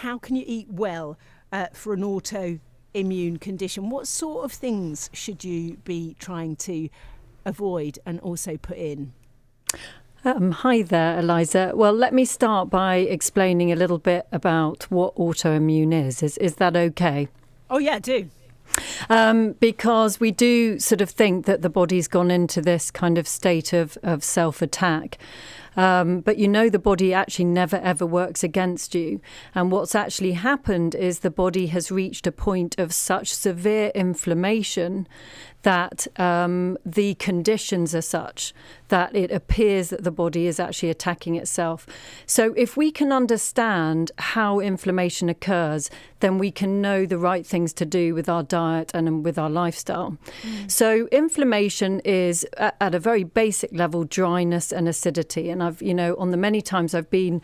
How can you eat well for an autoimmune condition? What sort of things should you be trying to avoid and also put in? Hi there, Eliza. Well, let me start by explaining a little bit about what autoimmune is. Is that okay? Oh, yeah, do. Because we do sort of think that the body's gone into this kind of state of self-attack. But the body actually never ever works against you. And what's actually happened is the body has reached a point of such severe inflammation that the conditions are such that it appears that the body is actually attacking itself. So if we can understand how inflammation occurs, then we can know the right things to do with our diet and with our lifestyle. So inflammation is, at a very basic level, dryness and acidity. And I've, on the many times I've been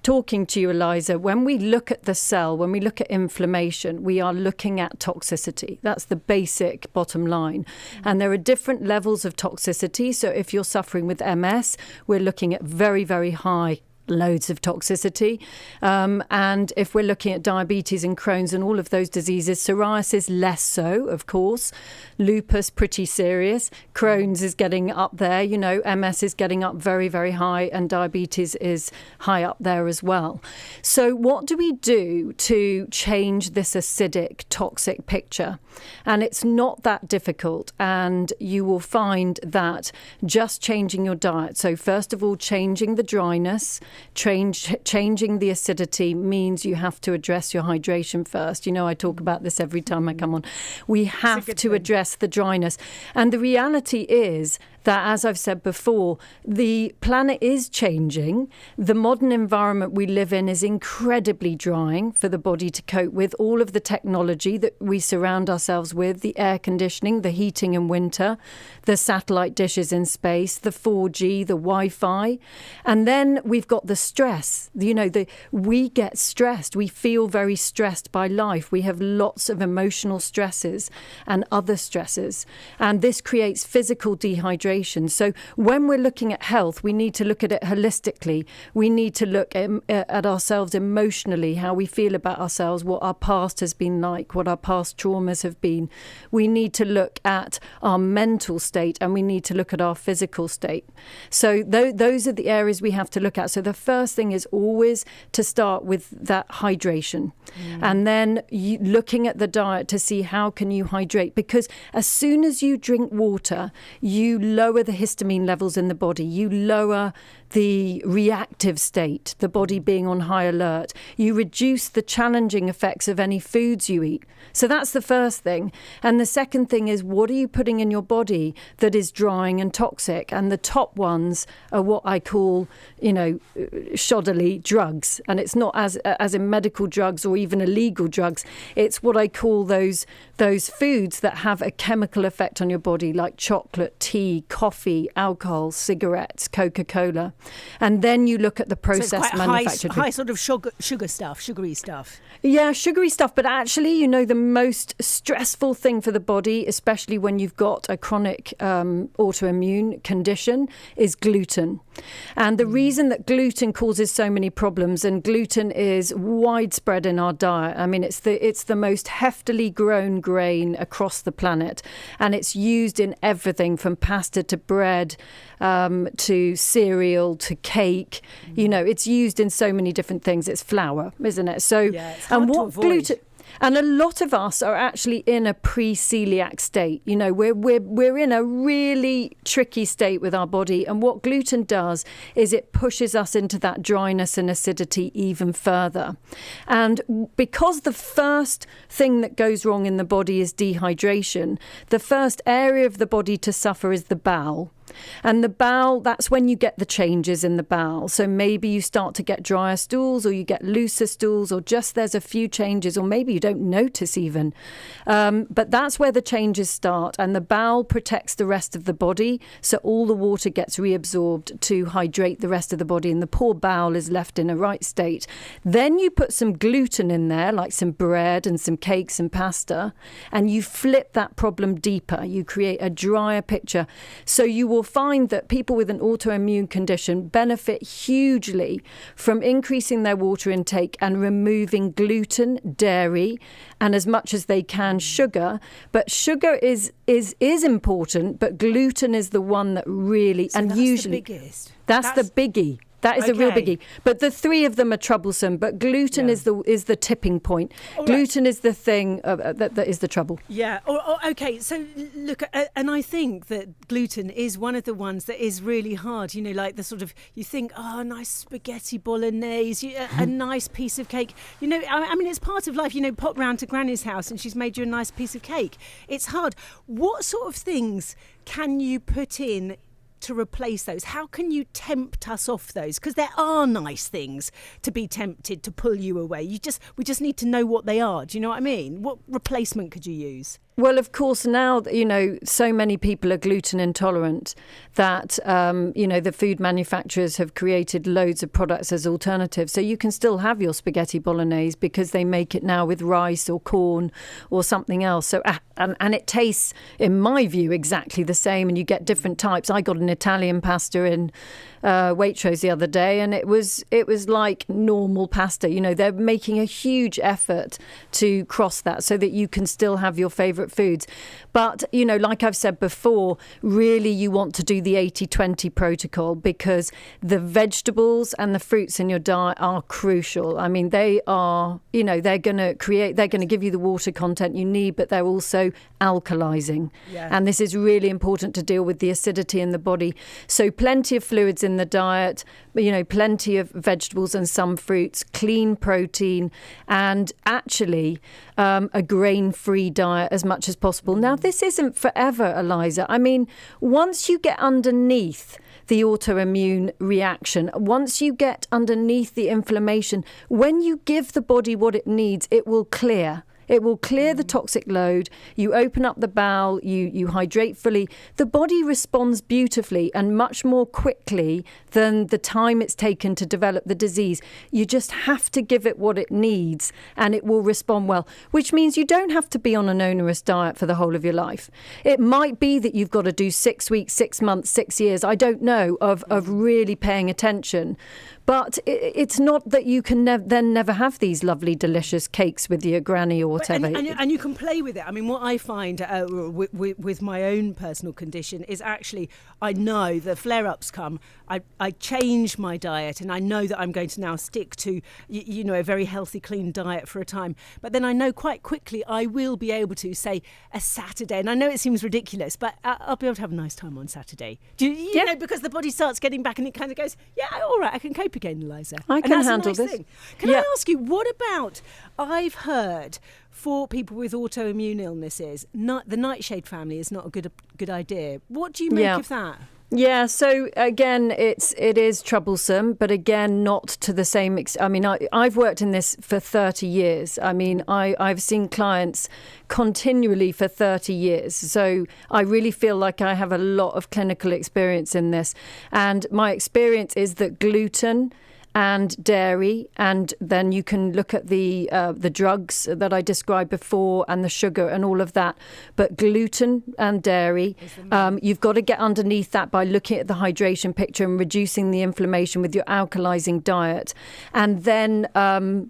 talking to you, Eliza, when we look at the cell, when we look at inflammation, we are looking at toxicity. That's the basic bottom line. And there are different levels of toxicity. So if you're suffering with MS, we're looking at very, very high loads of toxicity. And if we're looking at diabetes and Crohn's and all of those diseases, psoriasis less so, of course. Lupus, pretty serious. Crohn's is getting up there. MS is getting up very, very high, and diabetes is high up there as well. So what do we do to change this acidic, toxic picture? And it's not that difficult. And you will find that just changing your diet. So first of all, changing the dryness, changing the acidity means you have to address your hydration first. I talk about this every time I come on. We have to address the dryness. And the reality is that, as I've said before, the planet is changing. The modern environment we live in is incredibly drying for the body to cope with. All of the technology that we surround ourselves with, the air conditioning, the heating in winter, the satellite dishes in space, the 4G, the Wi-Fi. And then we've got the stress. We get stressed. We feel very stressed by life. We have lots of emotional stresses and other stresses. And this creates physical dehydration. So when we're looking at health, we need to look at it holistically. We need to look at ourselves emotionally, how we feel about ourselves, what our past has been like, what our past traumas have been. We need to look at our mental state, and we need to look at our physical state. So those are the areas we have to look at. So the first thing is always to start with that hydration. And then looking at the diet to see how can you hydrate. Because as soon as you drink water, you lower the histamine levels in the body. You lower the reactive state, the body being on high alert. You reduce the challenging effects of any foods you eat. So that's the first thing. And the second thing is, what are you putting in your body that is drying and toxic? And the top ones are what I call, shoddily drugs. And it's not as in medical drugs or even illegal drugs. It's what I call those foods that have a chemical effect on your body, like chocolate, tea, coffee, alcohol, cigarettes, Coca-Cola. And then you look at the processed manufactured high sort of sugary stuff. Yeah, sugary stuff. But actually, the most stressful thing for the body, especially when you've got a chronic autoimmune condition, is gluten. And the reason that gluten causes so many problems, and gluten is widespread in our diet. I mean, it's the most heftily grown grain across the planet, and it's used in everything from pasta to bread, to cereal to cake. It's used in so many different things. It's flour, isn't it? So, yeah, it's hard to avoid. Gluten. And a lot of us are actually in a pre-celiac state. We're in a really tricky state with our body. And what gluten does is it pushes us into that dryness and acidity even further. And because the first thing that goes wrong in the body is dehydration, the first area of the body to suffer is the bowel. And the bowel, that's when you get the changes in the bowel. So maybe you start to get drier stools, or you get looser stools, or just there's a few changes, or maybe you don't notice even. But that's where the changes start. And the bowel protects the rest of the body. So all the water gets reabsorbed to hydrate the rest of the body. And the poor bowel is left in a right state. Then you put some gluten in there, like some bread and some cakes and pasta. And you flip that problem deeper. You create a drier picture. So you will you'll find that people with an autoimmune condition benefit hugely from increasing their water intake and removing gluten, dairy, and as much as they can sugar. But sugar is important, but gluten is the one that really, So and that's usually the biggest. that's the biggie. That is a real Okay. biggie. But the three of them are troublesome. But gluten is the tipping point. All right. Gluten is the thing that is the trouble. Yeah. Okay. So look, and I think that gluten is one of the ones that is really hard. You know, like the sort of, you think, oh, nice spaghetti bolognese, a nice piece of cake. You know, I mean, it's part of life. You know, pop round to Granny's house and she's made you a nice piece of cake. It's hard. What sort of things can you put in to replace those? How can you tempt us off those? Because there are nice things to be tempted to pull you away. We just need to know what they are. Do you know what I mean? What replacement could you use? Well, of course, now, you know, so many people are gluten intolerant that, you know, the food manufacturers have created loads of products as alternatives. So you can still have your spaghetti bolognese because they make it now with rice or corn or something else. So, and it tastes, in my view, exactly the same. And you get different types. I got an Italian pasta in Waitrose the other day, and it was like normal pasta. You know, they're making a huge effort to cross that so that you can still have your favourite foods. But, you know, like I've said before, really you want to do the 80-20 protocol, because the vegetables and the fruits in your diet are crucial. I mean, they are, you know, they're going to give you the water content you need, but they're also alkalizing. Yeah. And this is really important to deal with the acidity in the body. So plenty of fluids in the diet, you know, plenty of vegetables and some fruits, clean protein, and actually a grain-free diet as much as possible. Now, this isn't forever, Eliza. I mean, once you get underneath the autoimmune reaction, once you get underneath the inflammation, when you give the body what it needs, it will clear. It will clear the toxic load. You open up the bowel, you hydrate fully. The body responds beautifully and much more quickly than the time it's taken to develop the disease. You just have to give it what it needs and it will respond well, which means you don't have to be on an onerous diet for the whole of your life. It might be that you've got to do 6 weeks, 6 months, 6 years, I don't know, of really paying attention. But it's not that you can then never have these lovely, delicious cakes with your granny or whatever. And you can play with it. I mean, what I find with my own personal condition is actually, I know the flare-ups come. I change my diet, and I know that I'm going to now stick to, you know, a very healthy, clean diet for a time. But then I know quite quickly I will be able to, say, a Saturday. And I know it seems ridiculous, but I'll be able to have a nice time on Saturday. You know, because the body starts getting back and it kind of goes, yeah, all right, I can cope again, Eliza. I can and that's handle a nice this. thing. Can I ask you, what about, I've heard for people with autoimmune illnesses, the nightshade family is not a good idea. What do you make of that? Yeah, so again, it is troublesome, but again, not to the same extent. I mean, I've worked in this for 30 years. I mean, I've seen clients continually for 30 years. So I really feel like I have a lot of clinical experience in this. And my experience is that gluten and dairy, and then you can look at the drugs that I described before and the sugar and all of that. But gluten and dairy, you've got to get underneath that by looking at the hydration picture and reducing the inflammation with your alkalizing diet. And then,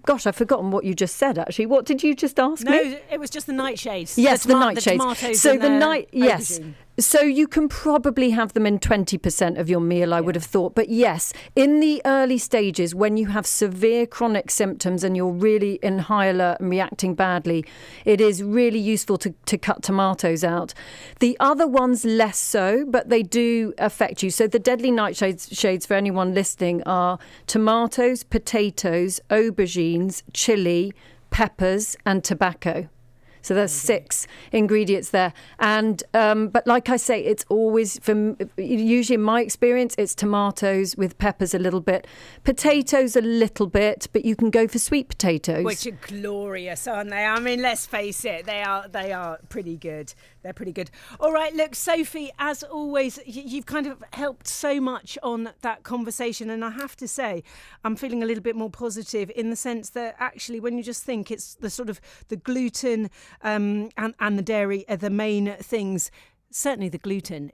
gosh, I've forgotten what you just said, actually. What did you just ask me? No, it was just the nightshades. Yes, the nightshades. The tomatoes so and yes. aubergine. So you can probably have them in 20% of your meal, I would have thought. But yes, in the early stages, when you have severe chronic symptoms and you're really in high alert and reacting badly, it is really useful to cut tomatoes out. The other ones less so, but they do affect you. So the deadly nightshades for anyone listening are tomatoes, potatoes, aubergines, chili, peppers and tobacco. So there's 6 ingredients there. And but like I say, it's always, usually in my experience, it's tomatoes with peppers a little bit, potatoes a little bit, but you can go for sweet potatoes. Which are glorious, aren't they? I mean, let's face it, they are pretty good. They're pretty good. All right, look, Sophie, as always, you've kind of helped so much on that conversation. And I have to say, I'm feeling a little bit more positive in the sense that actually when you just think it's the sort of the gluten and the dairy are the main things, certainly the gluten,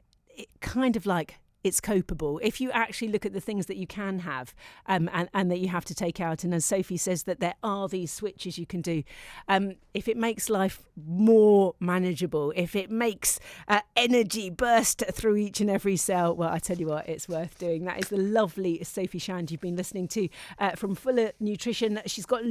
kind of like it's copable. If you actually look at the things that you can have and that you have to take out, and as Sophie says, that there are these switches you can do, if it makes life more manageable, if it makes energy burst through each and every cell, well, I tell you what, it's worth doing. That is the lovely Sophie Shand you've been listening to from Fuller Nutrition. She's got